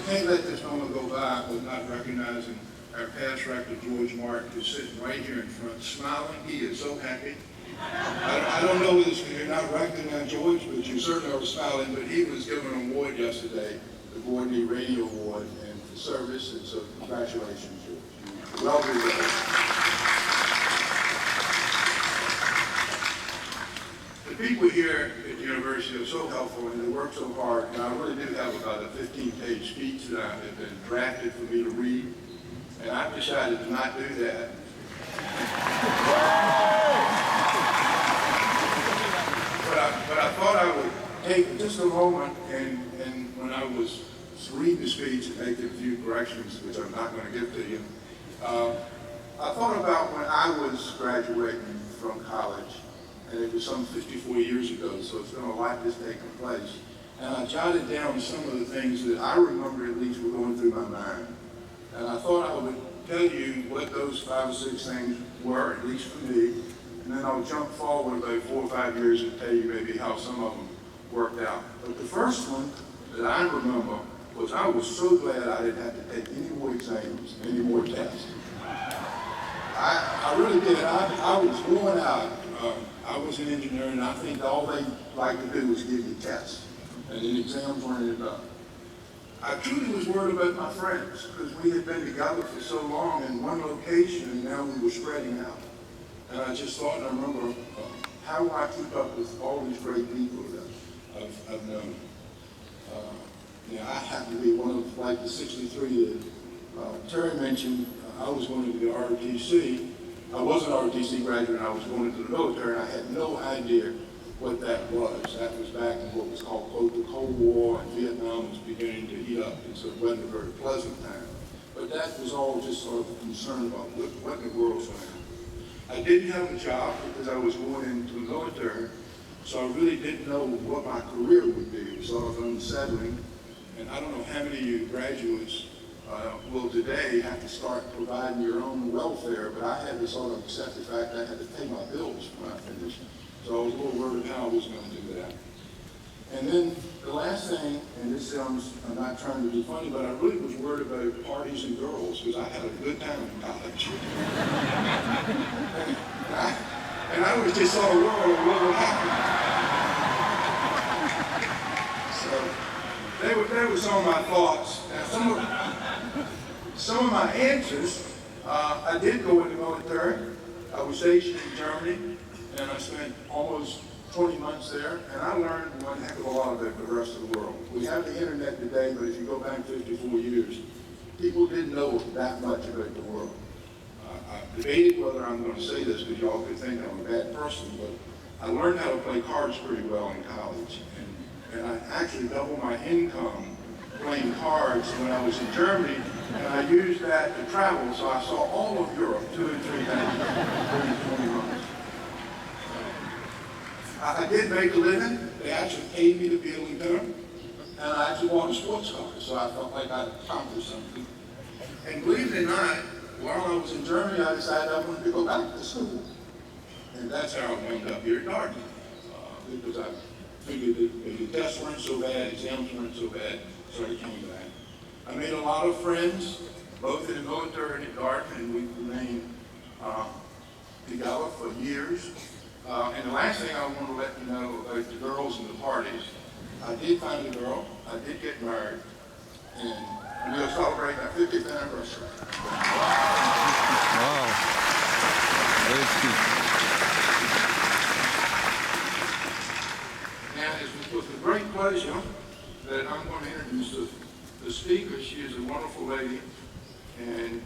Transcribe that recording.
can't let this moment go by with not recognizing our past rector, George Martin, who's sitting right here in front, smiling. He is so happy. I don't know this because you're not recognizing George, but you certainly are smiling. But he was given an award yesterday, the Gordon Radio Award, and for service. And so, congratulations, George. Well deserved. The people here at the university are so helpful and they work so hard, and I really do have about a 15-page speech that have been drafted for me to read, and I've decided to not do that. But I thought I would take just a moment and when I was reading the speech and making a few corrections, which I'm not going to give to you, I thought about when I was graduating from college. And it was some 54 years ago, so it's been a lot that's taken place. And I jotted down some of the things that I remember at least were going through my mind. And I thought I would tell you what those 5 or 6 things were, at least for me. And then I'll jump forward about 4 or 5 years and tell you maybe how some of them worked out. But the first one that I remember was I was so glad I didn't have to take any more exams, any more tests. I really did. I was going out. I was an engineer, and I think all they like to do is give you tests, and then exams weren't enough. I truly was worried about my friends, because we had been together for so long in one location, and now we were spreading out. And I just thought, and I remember, how do I keep up with all these great people that I've known? I happen to be one of, like the 63 that Terry mentioned. I was going to the ROTC. I was an ROTC graduate, and I was going into the military, and I had no idea what that was. That was back in what was called, quote, the Cold War, and Vietnam was beginning to heat up, and so it wasn't a very pleasant time. But that was all just sort of a concern about what in the world's going on. I didn't have a job because I was going into the military, so I really didn't know what my career would be. It was sort of unsettling, and I don't know how many of you graduates will today have to start providing your own welfare, but I had to sort of accept the fact that I had to pay my bills when I finished. So I was a little worried how I was going to do that. And then the last thing, and this sounds, I'm not trying to be funny, but I really was worried about parties and girls because I had a good time in college. and I was just sort of worried what would happen. So they were some of my thoughts. Now, some of my answers, I did go in the military. I was stationed in Germany, and I spent almost 20 months there, and I learned one heck of a lot about the rest of the world. We have the internet today, but if you go back 54 years, people didn't know that much about the world. I debated whether I'm going to say this because y'all could think I'm a bad person, but I learned how to play cards pretty well in college, and I actually doubled my income playing cards when I was in Germany, and I used that to travel, so I saw all of Europe 2 and 3 times during 20 months. I did make a living. They actually paid me to be a lieutenant, and I actually bought a sports car, so I felt like I'd accomplished something. And believe it or not, while I was in Germany, I decided I wanted to go back to school. And that's how I wound up here at Dartmouth, because I figured that the tests weren't so bad, exams weren't so bad, so I came back. I made a lot of friends, both in the military and at Dartmouth, and we remained together for years. And the last thing I want to let you know about the girls and the parties, I did find a girl, I did get married, and we'll celebrate our 50th anniversary. Wow. Very sweet. And it's with a great pleasure that I'm going to introduce the speaker. She is a wonderful lady, and